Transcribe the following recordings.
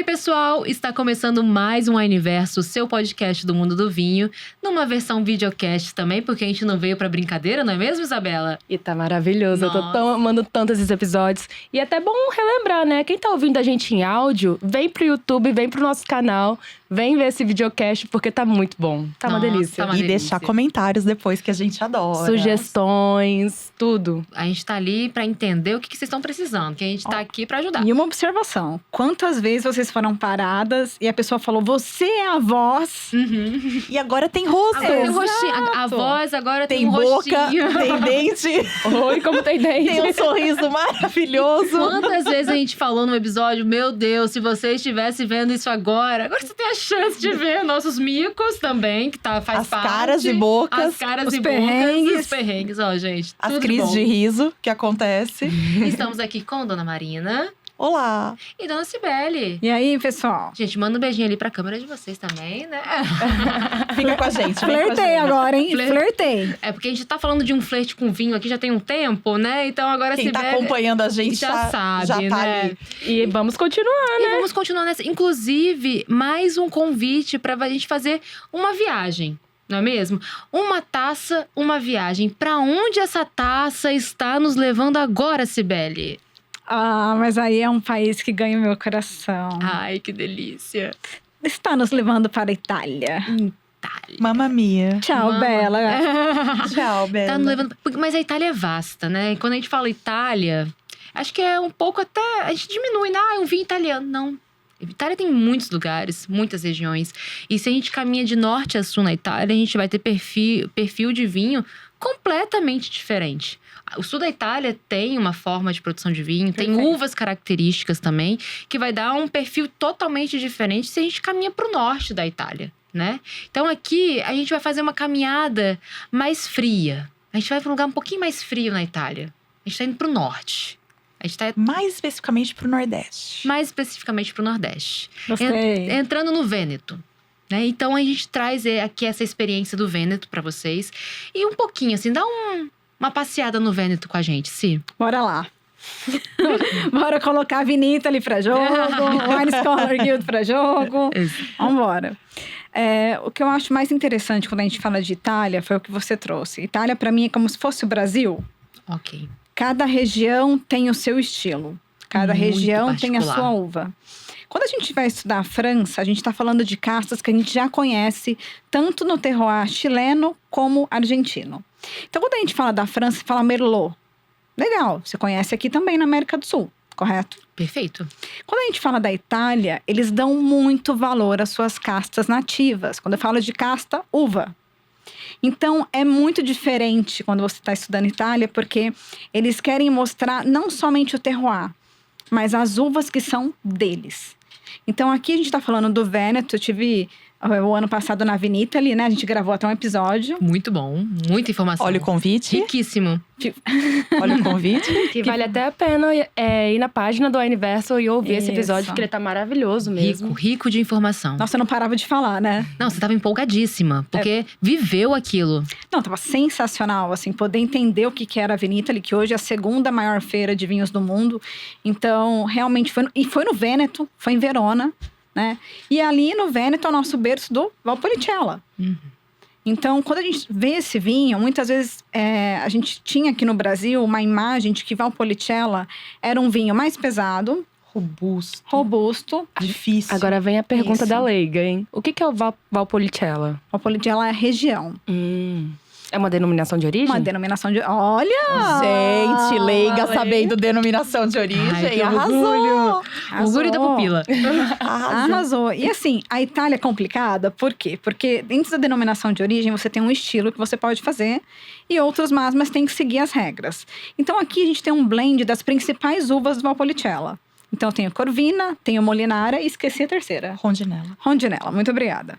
aí, pessoal, está começando mais um Wineverso, seu podcast do mundo do vinho, numa versão videocast também, porque a gente não veio pra brincadeira, não é mesmo, Isabela? E tá maravilhoso, Nossa. eu tô amando tanto esses episódios. E é até bom relembrar, né? Quem tá ouvindo a gente em áudio, vem pro YouTube, vem pro nosso canal, vem ver esse videocast, porque tá muito bom. Tá uma Nossa, delícia. tá uma E delícia. deixar comentários depois, que a gente adora. Sugestões, tudo. A gente tá ali pra entender o que vocês estão precisando, que a gente tá aqui pra ajudar. E uma observação: quantas vezes vocês foram paradas e a pessoa falou, você é a voz? E agora tem rosto. Agora tem um rostinho. A Exato. voz agora tem Tem um boca, rostinho. tem dente, Oi, como tem dente. tem um sorriso maravilhoso. Quantas vezes a gente falou no episódio, meu Deus, se você estivesse vendo isso agora você tem a chance de ver nossos micos também, que faz As parte. caras e bocas, As caras os e perrengues. bocas, os perrengues, ó, gente. as tudo crises bom. de riso que acontece. Estamos aqui com Dona Marina Olá. e Dona Cibele. E aí, pessoal? Gente, manda um beijinho ali pra câmera de vocês também, né? Fica com a gente. vem com a Flertei gente. agora, hein? Fler- Flertei. É porque a gente tá falando de um flerte com vinho aqui já tem um tempo, né? Então agora a Quem tá Cibele acompanhando a gente já sabe, já tá né? ali. E vamos continuar, E né? vamos continuar nessa. Inclusive, mais um convite pra gente fazer uma viagem. Não é mesmo? Uma taça, uma viagem. Pra onde essa taça está nos levando agora, Cibele? Ah, mas aí é um país que ganha o meu coração. Ai, que delícia. Está nos levando para a Itália. Itália. Mamma mia. Tchau, Mama. Bela. Tchau, Bela. Tá nos levando. Mas a Itália é vasta, né? E quando a gente fala Itália, acho que é um pouco até. A gente diminui, né? Ah, é um vinho italiano. Não. Itália tem muitos lugares, muitas regiões. E se a gente caminha de norte a sul na Itália, a gente vai ter perfil de vinho completamente diferente. O sul da Itália tem uma forma de produção de vinho, tem Perfeito. uvas características também, que vai dar um perfil totalmente diferente se a gente caminha para o norte da Itália, né? Então aqui a gente vai fazer uma caminhada mais fria. A gente vai para um lugar um pouquinho mais frio na Itália. A gente está indo para o norte. A gente está Mais especificamente pro Nordeste. mais especificamente para o Nordeste. Gostei. Entrando no Vêneto. Né? Então a gente traz aqui essa experiência do Vêneto para vocês. E um pouquinho, assim, dá uma passeada no Vêneto com a gente, Si. Bora lá. Bora colocar a Vinita ali pra jogo, o Wine Scholar Guild pra jogo. Vambora. O que eu acho mais interessante quando a gente fala de Itália foi o que você trouxe. Itália, pra mim, é como se fosse o Brasil. Ok. Cada região tem o seu estilo. Cada Muito região tem a particular. sua uva. Quando a gente vai estudar a França, a gente está falando de castas que a gente já conhece, tanto no terroir chileno como argentino. Então, quando a gente fala da França, fala Merlot. Legal, você conhece aqui também na América do Sul, correto? Perfeito. Quando a gente fala da Itália, eles dão muito valor às suas castas nativas. Quando eu falo de casta, uva. Então, é muito diferente quando você está estudando Itália, porque eles querem mostrar não somente o terroir, mas as uvas que são deles. Então, aqui a gente está falando do Vêneto. Eu tive o ano passado na Vinita ali, né? A gente gravou até um episódio. Muito bom. Muita informação. Olha o convite. Riquíssimo. Olha o convite. Que vale até a pena ir na página do Universo e ouvir esse episódio, Isso. porque ele tá maravilhoso mesmo. Rico de informação. Nossa, eu não parava de falar, né? Não, você tava empolgadíssima, porque viveu aquilo. Não, tava sensacional, assim, poder entender o que era a Vinita ali, que hoje é a segunda maior feira de vinhos do mundo. Então, realmente foi no Vêneto, foi em Verona, né? E ali no Vêneto é o nosso berço do Valpolicella. Então, quando a gente vê esse vinho, muitas vezes a gente tinha aqui no Brasil uma imagem de que Valpolicella era um vinho mais pesado, robusto. Difícil. Agora vem a pergunta Isso. da leiga, hein? O que é o Valpolicella? Valpolicella é a região. É uma denominação de origem? Uma denominação de... Olha! Gente, leiga Falei. sabendo denominação de origem. Ai, que Arrasou. Orgulho da pupila. Arrasou. E assim, a Itália é complicada, por quê? Porque dentro da denominação de origem, você tem um estilo que você pode fazer e outros mais, mas tem que seguir as regras. Então aqui a gente tem um blend das principais uvas do Valpolicella. Então tem o Corvina, tem o Molinara e esqueci a terceira. Rondinella. Rondinella, muito obrigada.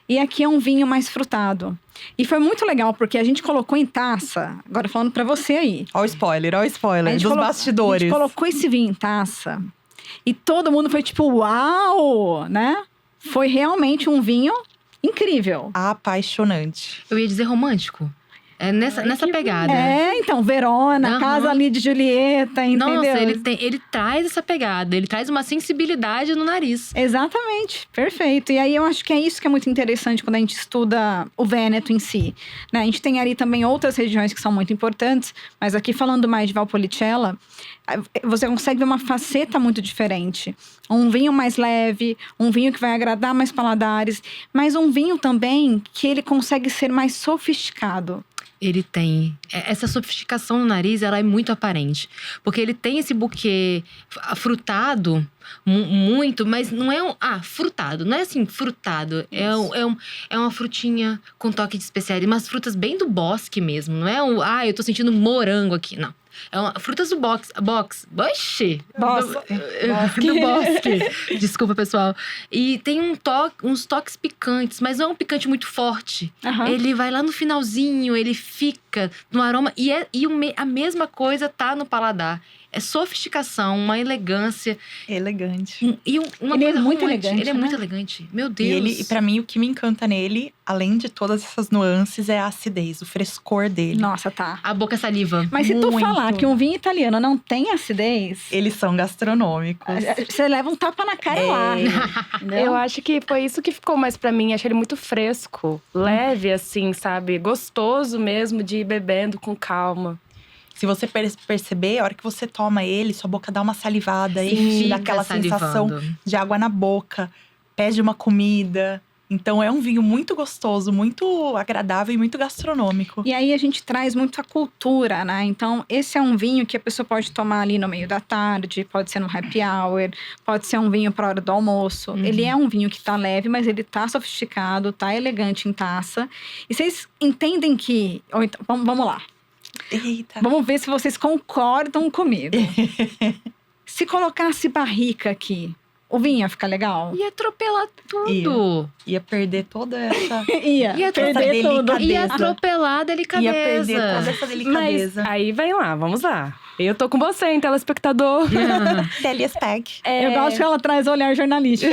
E aqui é um vinho mais frutado. E foi muito legal, porque a gente colocou em taça, agora falando pra você aí. Ó o spoiler A dos gente bastidores. A gente colocou esse vinho em taça e todo mundo foi tipo, uau, né? Foi realmente um vinho incrível. Apaixonante. Eu ia dizer romântico. É nessa pegada. Então, Verona, Aham. Casa ali de Julieta, entendeu? Nossa, ele traz essa pegada, ele traz uma sensibilidade no nariz. Exatamente, perfeito. E aí eu acho que é isso que é muito interessante quando a gente estuda o Vêneto em si, né? A gente tem ali também outras regiões que são muito importantes, mas aqui falando mais de Valpolicella, você consegue ver uma faceta muito diferente. Um vinho mais leve, um vinho que vai agradar mais paladares, mas um vinho também que ele consegue ser mais sofisticado. Ele tem. Essa sofisticação no nariz, ela é muito aparente. Porque ele tem esse buquê frutado, muito, mas não é frutado. Não é assim, frutado. É uma frutinha com toque de especiaria. Umas frutas bem do bosque mesmo. Não é eu tô sentindo morango aqui. Não. Frutas do box. Oxi! Do bosque. Desculpa, pessoal. E tem uns toques picantes, mas não é um picante muito forte. Aham. Ele vai lá no finalzinho, ele fica no aroma. E a mesma coisa tá no paladar. É sofisticação, uma elegância. Elegante. E uma Ele é coisa muito romântica. elegante, Ele é né? muito elegante. Meu Deus. E pra mim, o que me encanta nele, além de todas essas nuances, é a acidez, o frescor dele. Nossa, tá. A boca saliva. Mas se tu Muito. falar que um vinho italiano não tem acidez, Eles são gastronômicos. você leva um tapa na cara lá. Entendeu? Eu acho que foi isso que ficou mais pra mim. Achei ele muito fresco, leve, assim, sabe? Gostoso mesmo de ir bebendo com calma. Se você perceber, a hora que você toma ele, sua boca dá uma salivada e Fica dá aquela sensação salivando. de água na boca, pede uma comida. Então é um vinho muito gostoso, muito agradável e muito gastronômico. E aí a gente traz muito a cultura, né? Então, esse é um vinho que a pessoa pode tomar ali no meio da tarde, pode ser no happy hour, pode ser um vinho para hora do almoço. Ele é um vinho que tá leve, mas ele tá sofisticado, tá elegante em taça. E vocês entendem que… Ou então, vamos lá. Eita! Vamos ver se vocês concordam comigo. Se colocasse barrica aqui, o vinho ia ficar legal? Ia atropelar tudo. Ia perder toda essa… Ia perder tudo. Ia atropelar a Ia delicadeza. perder toda essa Mas delicadeza. aí vem lá, vamos lá. Eu tô com você, hein, telespectador. Telespec. Eu gosto que ela traz olhar jornalístico.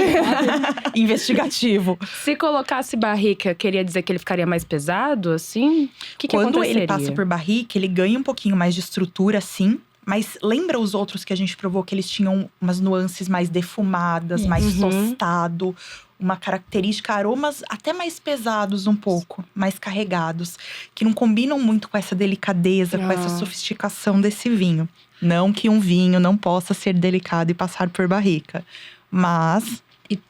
Investigativo. Se colocasse barrica, queria dizer que ele ficaria mais pesado, assim? O que Quando aconteceria? ele passa por barrica, ele ganha um pouquinho mais de estrutura, sim. Mas lembra os outros que a gente provou que eles tinham umas nuances mais defumadas, mais tostado, uma característica, aromas até mais pesados um pouco, mais carregados, que não combinam muito com essa delicadeza, com essa sofisticação desse vinho. Não que um vinho não possa ser delicado e passar por barrica, mas…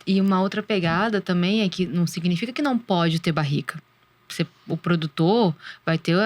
E uma outra pegada também é que não significa que não pode ter barrica. O produtor vai ter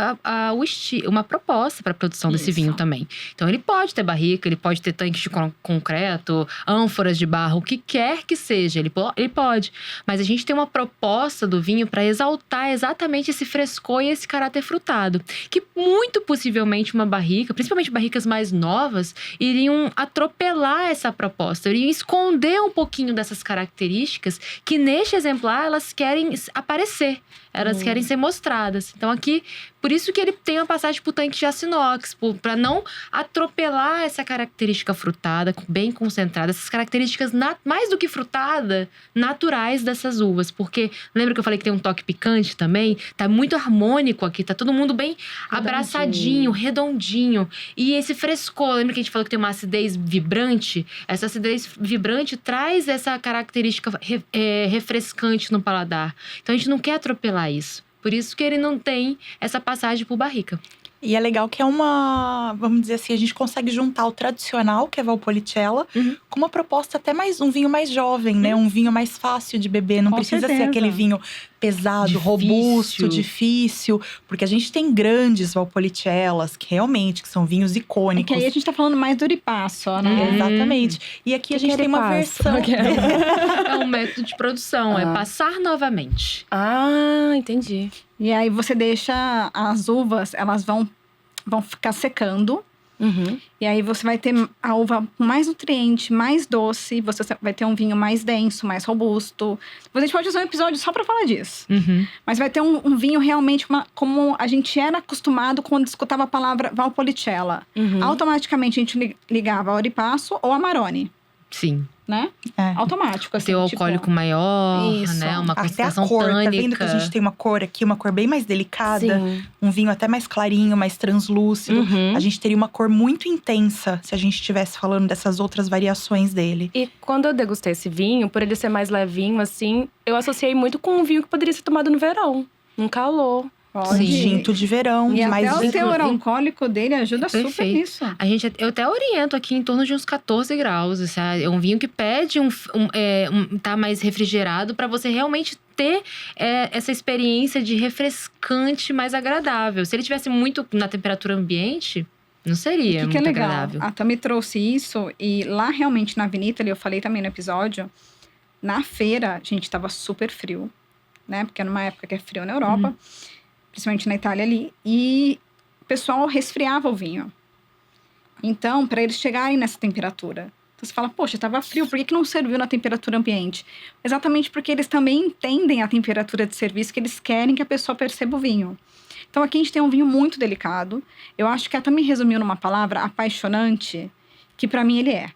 uma proposta para a produção desse vinho também. Então, ele pode ter barrica, ele pode ter tanques de concreto, ânforas de barro, o que quer que seja, ele pode. Mas a gente tem uma proposta do vinho para exaltar exatamente esse frescor e esse caráter frutado. Que muito possivelmente uma barrica, principalmente barricas mais novas, iriam atropelar essa proposta, iriam esconder um pouquinho dessas características que neste exemplar elas querem aparecer. Elas querem ser mostradas. Então aqui, por isso que ele tem uma passagem por tanque de aço inox, para não atropelar essa característica frutada, bem concentrada, essas características mais do que frutada, naturais dessas uvas. Porque lembra que eu falei que tem um toque picante também? Tá muito harmônico aqui, tá todo mundo bem abraçadinho, redondinho. E esse frescor, lembra que a gente falou que tem uma acidez vibrante? Essa acidez vibrante traz essa característica refrescante no paladar. Então a gente não quer atropelar isso. Por isso que ele não tem essa passagem por barrica. E é legal que é vamos dizer assim, a gente consegue juntar o tradicional, que é Valpolicella, com uma proposta até um vinho mais jovem, né? Um vinho mais fácil de beber. Não Com precisa certeza. ser aquele vinho pesado, robusto, difícil. Porque a gente tem grandes Valpolicellas, que são vinhos É icônicos. que aí a gente tá falando mais do Uripasso, né? Exatamente. E aqui a gente tem uma versão… É um método de produção, é passar novamente. Ah, entendi. E aí você deixa as uvas, elas vão ficar secando. E aí você vai ter a uva com mais nutriente, mais doce. Você vai ter um vinho mais denso, mais robusto. Depois a gente pode fazer um episódio só pra falar disso. Mas vai ter um vinho realmente como a gente era acostumado quando escutava a palavra Valpolicella. Automaticamente a gente ligava a Uripasso ou a Amarone. Sim. né? É. Automático, assim. Tem o alcoólico maior, Isso. né? Uma Até a concentração cor, tânica. tá vendo que a gente tem uma cor aqui, uma cor bem mais delicada? Sim. Um vinho até mais clarinho, mais translúcido. Uhum. A gente teria uma cor muito intensa se a gente estivesse falando dessas outras variações dele. E quando eu degustei esse vinho, por ele ser mais levinho, assim, eu associei muito com um vinho que poderia ser tomado no verão, num calor. Pode. Sim. Tinto de verão, E mais até o teor inclu- alcoólico dele ajuda super Perfeito. nisso. Eu até oriento aqui em torno de uns 14 graus. É um vinho que pede tá mais refrigerado para você realmente ter essa experiência de refrescante mais agradável. Se ele tivesse muito na temperatura ambiente, não seria O que é muito legal? agradável. A Tami trouxe isso e lá realmente na Avenida, eu falei também no episódio, na feira, gente, tava super frio, né? Porque é numa época que é frio na Europa, principalmente na Itália ali, e o pessoal resfriava o vinho. Então, para eles chegarem nessa temperatura. Então você fala, poxa, tava frio, por que não serviu na temperatura ambiente? Exatamente porque eles também entendem a temperatura de serviço, que eles querem que a pessoa perceba o vinho. Então aqui a gente tem um vinho muito delicado. Eu acho que ela também resumiu numa palavra, apaixonante, que para mim ele é.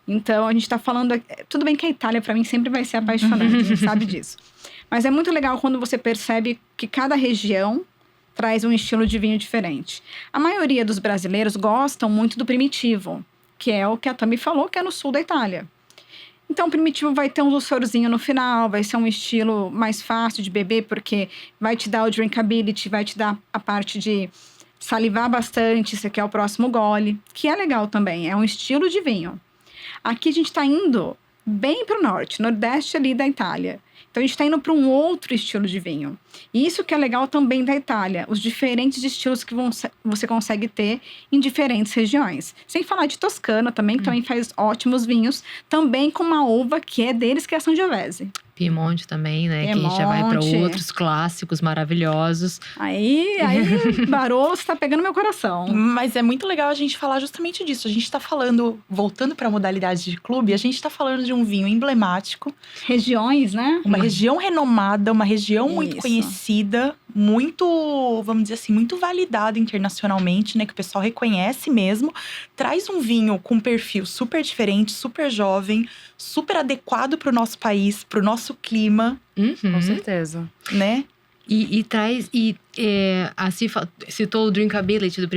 Então a gente tá falando, tudo bem que a Itália para mim sempre vai ser apaixonante, a gente sabe disso. Mas é muito legal quando você percebe que cada região traz um estilo de vinho diferente. A maioria dos brasileiros gostam muito do primitivo, que é o que a Tami falou, que é no sul da Itália. Então, o primitivo vai ter um dulçorzinho no final, vai ser um estilo mais fácil de beber, porque vai te dar o drinkability, vai te dar a parte de salivar bastante, você quer o próximo gole, que é legal também, é um estilo de vinho. Aqui a gente está indo bem para o norte, nordeste ali da Itália. Então, a gente está indo para um outro estilo de vinho. E isso que é legal também da Itália, os diferentes estilos que você consegue ter em diferentes regiões. Sem falar de Toscana também, que também faz ótimos vinhos, também com uma uva que é deles, que é a Sangiovese. Piemonte também, né? Que a gente já vai para Piemonte. outros clássicos maravilhosos. Aí Barolo, você tá pegando meu coração. Mas é muito legal a gente falar justamente disso. A gente tá falando, voltando para a modalidade de clube, a gente tá falando de um vinho emblemático, Regiões, né? uma região renomada, uma região muito Isso. conhecida, muito, vamos dizer assim, muito validada internacionalmente, né? Que o pessoal reconhece mesmo. Traz um vinho com um perfil super diferente, super jovem, super adequado para o nosso país, para o nosso clima, Uhum. Com certeza. né? E traz. A Cif citou o drinkability do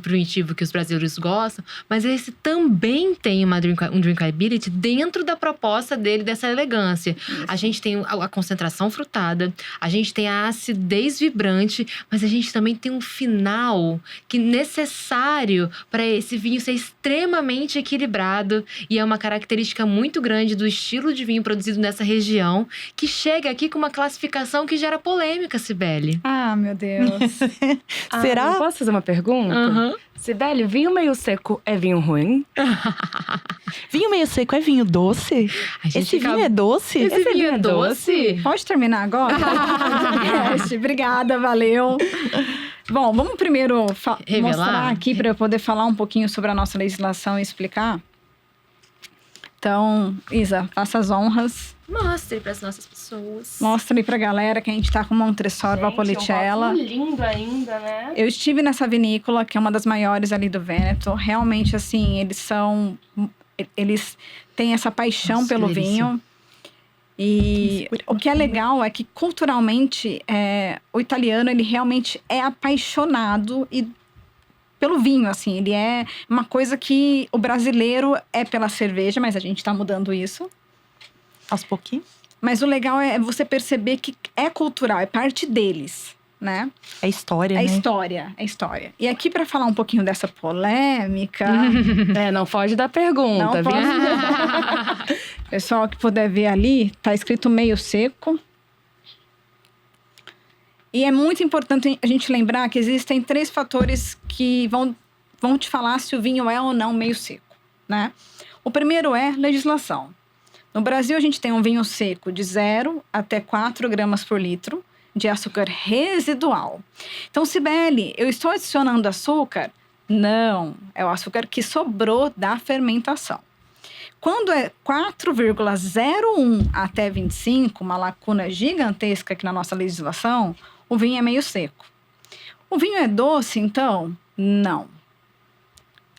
primitivo que os brasileiros gostam, mas esse também tem um drinkability dentro da proposta dele, dessa elegância. A gente tem a concentração frutada, a gente tem a acidez vibrante, mas a gente também tem um final que é necessário para esse vinho ser extremamente equilibrado. E é uma característica muito grande do estilo de vinho produzido nessa região, que chega aqui com uma classificação que gera polêmica, Cibele. Ah, meu Deus. Será? Eu posso fazer uma pergunta? Aham. Sibeli, vinho meio seco é vinho ruim? Vinho meio seco é vinho doce? A gente Esse acaba- vinho é doce? Esse vinho é doce? Pode terminar agora? Obrigada, valeu. Bom, vamos primeiro Revelar? mostrar aqui para eu poder falar um pouquinho sobre a nossa legislação e explicar. Então, Isa, faça as honras. Mostre para as nossas pessoas. Mostra aí pra galera que a gente tá com Montresor Valpolicella. É um lindo ainda, né? Eu estive nessa vinícola, que é uma das maiores ali do Vêneto. Realmente, assim, eles têm essa paixão Nossa, pelo que delícia. vinho. E o que é legal é que, culturalmente, o italiano, ele realmente é apaixonado pelo vinho, assim. Ele é uma coisa que o brasileiro é pela cerveja, mas a gente tá mudando isso. Aos pouquinhos. Mas o legal é você perceber que é cultural, é parte deles, né? É história, É né? história, é história. E aqui, para falar um pouquinho dessa polêmica, Não foge da pergunta, Não viu? pessoal que puder ver ali, tá escrito meio seco. E é muito importante a gente lembrar que existem 3 fatores que vão te falar se o vinho é ou não meio seco, né? O primeiro é legislação. No Brasil, a gente tem um vinho seco de 0 até 4 gramas por litro de açúcar residual. Então, Cibele, eu estou adicionando açúcar? Não, é o açúcar que sobrou da fermentação. Quando é 4,01 até 25, uma lacuna gigantesca aqui na nossa legislação, o vinho é meio seco. O vinho é doce, então? Não.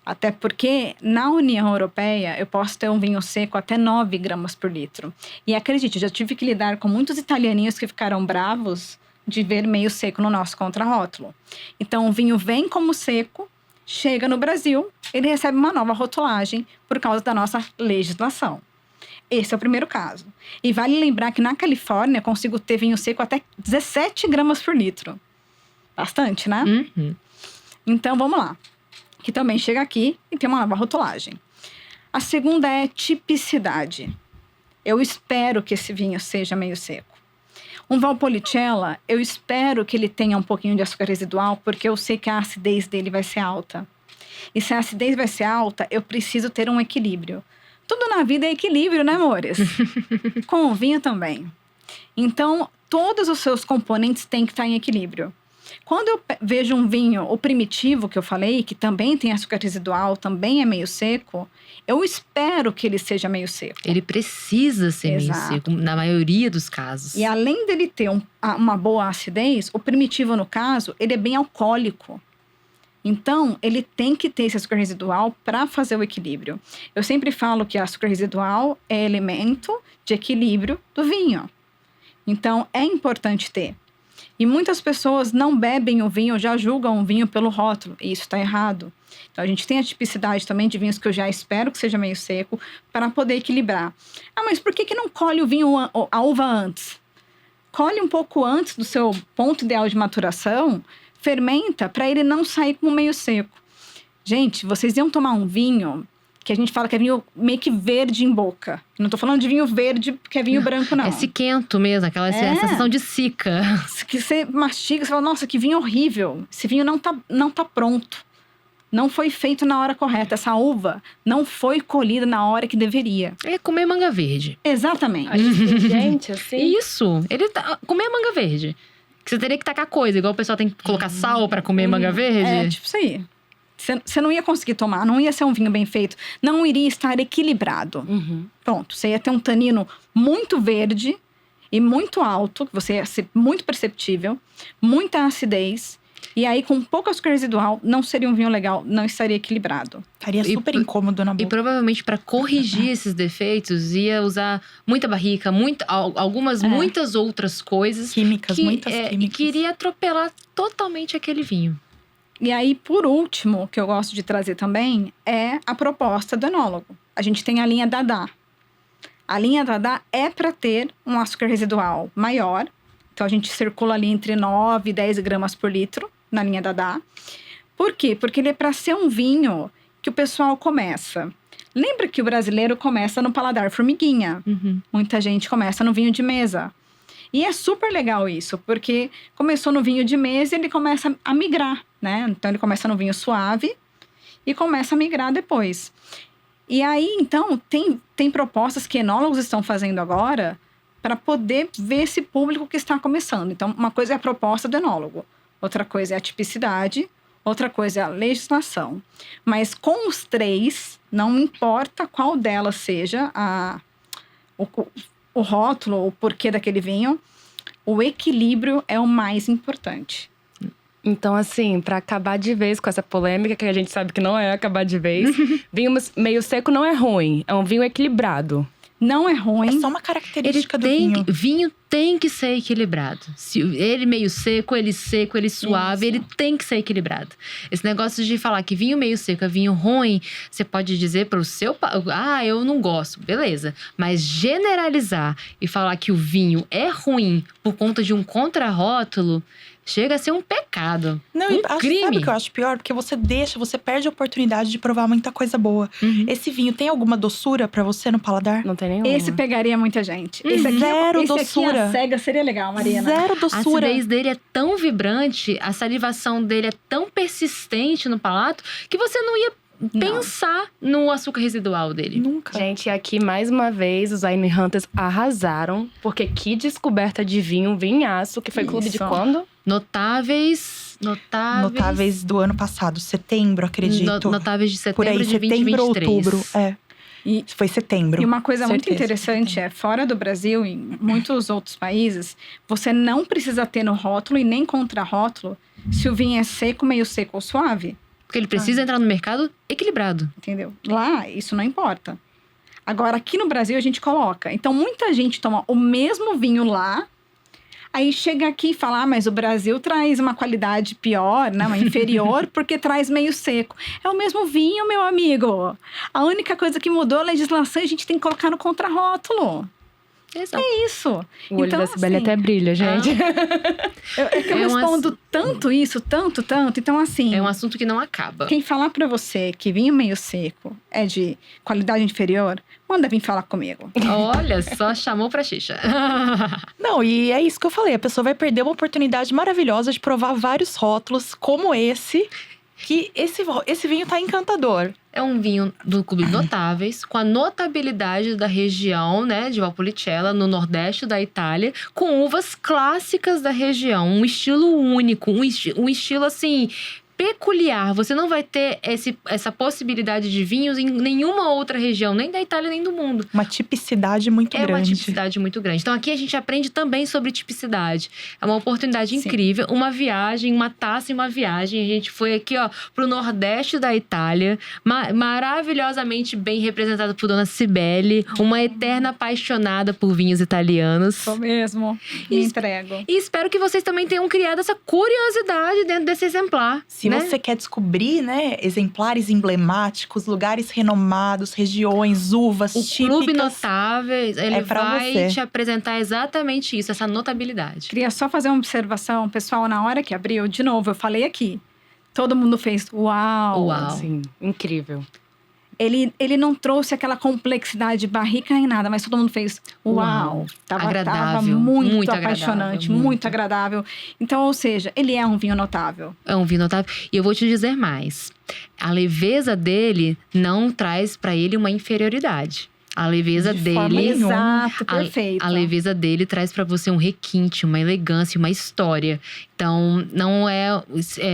Até porque na União Europeia eu posso ter um vinho seco até 9 gramas por litro. E acredite, eu já tive que lidar com muitos italianinhos que ficaram bravos de ver meio seco no nosso contrarótulo. Então o vinho vem como seco, chega no Brasil, ele recebe uma nova rotulagem por causa da nossa legislação. Esse é o primeiro caso. E vale lembrar que na Califórnia eu consigo ter vinho seco até 17 gramas por litro. Bastante, né? Uhum. Então vamos lá. Que também chega aqui e tem uma nova rotulagem. A segunda é tipicidade. Eu espero que esse vinho seja meio seco. Um Valpolicella, eu espero que ele tenha um pouquinho de açúcar residual, porque eu sei que a acidez dele vai ser alta. E se a acidez vai ser alta, eu preciso ter um equilíbrio. Tudo na vida é equilíbrio, né, amores? Com o vinho também. Então, todos os seus componentes têm que estar em equilíbrio. Quando eu vejo um vinho, o primitivo que eu falei, que também tem açúcar residual, também é meio seco, eu espero que ele seja meio seco. Ele precisa ser Exato. meio seco, na maioria dos casos. E além dele ter uma boa acidez, o primitivo, no caso, ele é bem alcoólico. Então, ele tem que ter esse açúcar residual para fazer o equilíbrio. Eu sempre falo que açúcar residual é elemento de equilíbrio do vinho. Então, é importante ter. E muitas pessoas não bebem o vinho, já julgam o vinho pelo rótulo. E isso está errado. Então, a gente tem a tipicidade também de vinhos que eu já espero que seja meio seco para poder equilibrar. Ah, mas por que não colhe o vinho, a uva antes? Colhe um pouco antes do seu ponto ideal de maturação, fermenta para ele não sair como meio seco. Gente, vocês iam tomar um vinho que a gente fala que é vinho meio que verde em boca. Não tô falando de vinho verde porque é vinho branco, não. É siquento mesmo, aquela sensação de sica. Que você mastiga, você fala, nossa, que vinho horrível. Esse vinho não tá pronto. Não foi feito na hora correta. Essa uva não foi colhida na hora que deveria. É comer manga verde. Exatamente. Gente, assim. Isso, comer manga verde. Que você teria que tacar coisa, igual o pessoal tem que colocar sal pra comer manga verde. É, tipo isso aí. Você não ia conseguir tomar, não ia ser um vinho bem feito. Não iria estar equilibrado. Uhum. Pronto, você ia ter um tanino muito verde e muito alto, que você ia ser muito perceptível, muita acidez. E aí, com pouco açúcar residual, não seria um vinho legal, não estaria equilibrado. Estaria super incômodo na E boca. provavelmente pra corrigir esses defeitos, ia usar muita barrica, muitas outras coisas. Químicas, muitas E químicas. que iria atropelar totalmente aquele vinho. E aí, por último, que eu gosto de trazer também, é a proposta do enólogo. A gente tem a linha Dadá. A linha Dadá é para ter um açúcar residual maior. Então, a gente circula ali entre 9 e 10 gramas por litro na linha Dadá. Por quê? Porque ele é para ser um vinho que o pessoal começa. Lembra que o brasileiro começa no paladar formiguinha. Uhum. Muita gente começa no vinho de mesa. E é super legal isso, porque começou no vinho de mesa e ele começa a migrar, né? Então, ele começa no vinho suave e começa a migrar depois. E aí, então, tem propostas que enólogos estão fazendo agora para poder ver esse público que está começando. Então, uma coisa é a proposta do enólogo, outra coisa é a tipicidade, outra coisa é a legislação. Mas com os três, não importa qual delas seja o rótulo, o porquê daquele vinho, o equilíbrio é o mais importante. Então, assim, pra acabar de vez com essa polêmica, que a gente sabe que não é acabar de vez, vinho meio seco não é ruim, é um vinho equilibrado. Não é ruim. É só uma característica do vinho. Vinho tem que ser equilibrado. Se ele meio seco, ele suave, Isso. ele tem que ser equilibrado. Esse negócio de falar que vinho meio seco é vinho ruim, você pode dizer para o seu... eu não gosto. Beleza. Mas generalizar e falar que o vinho é ruim por conta de um contrarótulo... Chega a ser um pecado. Não, um sabe crime. o que eu acho pior? Porque você perde a oportunidade de provar muita coisa boa. Uhum. Esse vinho tem alguma doçura pra você no paladar? Não tem nenhuma. Esse pegaria muita gente. Esse aqui, Zero esse doçura. aqui a cega seria legal, Marina. Zero A doçura. acidez dele é tão vibrante, a salivação dele é tão persistente no palato, que você não ia pensar no açúcar residual dele. Nunca. Gente, aqui mais uma vez os Wine Hunters arrasaram. Porque que descoberta de vinho, vinhaço, que foi clube de Isso. quando? Notáveis Notáveis do ano passado, setembro, acredito. Notáveis de Por setembro aí, de setembro ou 2023. outubro. É. E- Foi setembro. E uma coisa muito Certeza. interessante é, fora do Brasil e em muitos outros países, você não precisa ter no rótulo e nem contra-rótulo se o vinho é seco, meio seco ou suave. Porque ele precisa entrar no mercado equilibrado. Entendeu? Lá, isso não importa. Agora, aqui no Brasil, a gente coloca. Então, muita gente toma o mesmo vinho lá, aí chega aqui e fala, mas o Brasil traz uma qualidade pior, né? Uma inferior, porque traz meio seco. É o mesmo vinho, meu amigo. A única coisa que mudou a legislação, a gente tem que colocar no contrarótulo. Exato. É isso. O olho da Cibele até brilha, gente. Eu respondo tanto isso, tanto. Então, assim… É um assunto que não acaba. Quem falar pra você que vinho meio seco é de qualidade inferior, manda vir falar comigo. Olha, só chamou pra xixa. Não, e é isso que eu falei. A pessoa vai perder uma oportunidade maravilhosa de provar vários rótulos, como esse. Que esse vinho tá encantador. É um vinho do Clube Notáveis, com a notabilidade da região, né, de Valpolicella, no nordeste da Itália, com uvas clássicas da região, um estilo único, um estilo assim peculiar. Você não vai ter essa possibilidade de vinhos em nenhuma outra região, nem da Itália, nem do mundo. Uma tipicidade muito grande. É uma tipicidade muito grande. Então aqui a gente aprende também sobre tipicidade. É uma oportunidade incrível, uma viagem, uma taça e uma viagem. A gente foi aqui, ó, pro nordeste da Itália, maravilhosamente bem representado por Dona Cibele, uma eterna apaixonada por vinhos italianos. Sou mesmo. Me entrego. E espero que vocês também tenham criado essa curiosidade dentro desse exemplar. Se você quer descobrir, né, exemplares emblemáticos, lugares renomados, regiões, uvas o típicas… Clube Notáveis, ele vai você. te apresentar exatamente isso, essa notabilidade. Queria só fazer uma observação, pessoal, na hora que abriu, de novo, eu falei aqui. Todo mundo fez uau. Uau. Sim, incrível. Ele não trouxe aquela complexidade de barrica nem nada, mas todo mundo fez uau. Tava Agradável, muito agradável, apaixonante, muito agradável. Então, ou seja, ele é um vinho notável. É um vinho notável. E eu vou te dizer mais. A leveza dele não traz pra ele uma inferioridade. A leveza De forma dele… nenhuma. Exato, perfeito. A leveza dele traz pra você um requinte, uma elegância, uma história. Então, não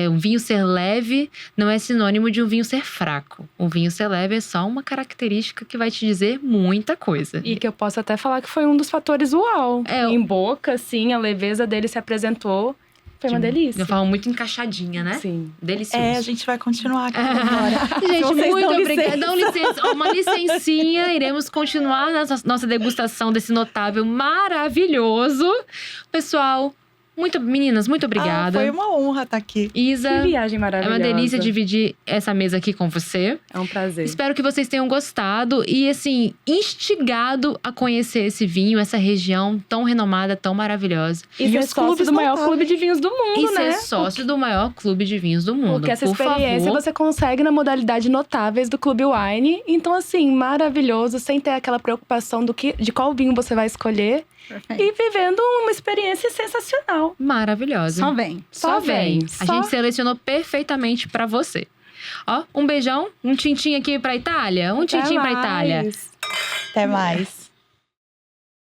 um vinho ser leve não é sinônimo de um vinho ser fraco. Um vinho ser leve é só uma característica que vai te dizer muita coisa. E que eu posso até falar que foi um dos fatores uau. Em boca, assim, a leveza dele se apresentou. Foi uma delícia. De uma forma muito encaixadinha, né? Sim. Delicioso. A gente vai continuar aqui agora. Gente, Vocês muito dão obrigada. Dão licença. Uma licencinha. Iremos continuar nossa degustação desse notável maravilhoso. Pessoal, meninas, muito obrigada. Foi uma honra estar aqui. Isa, Que viagem é maravilhosa. uma delícia dividir essa mesa aqui com você. É um prazer. Espero que vocês tenham gostado e, assim, instigado a conhecer esse vinho, essa região tão renomada, tão maravilhosa. E ser os sócio clubes do maior notáveis. clube de vinhos do mundo, E né? ser sócio do maior clube de vinhos do mundo. Porque essa Por experiência favor. você consegue na modalidade Notáveis do Clube Wine. Então, assim, maravilhoso, sem ter aquela preocupação de qual vinho você vai escolher. Perfeito. E vivendo uma experiência sensacional. Maravilhosa. Só vem. Só vem. A Só- gente selecionou perfeitamente pra você. Ó, um beijão, um tintim aqui pra Itália. Um tintim pra Itália. mais. Até mais.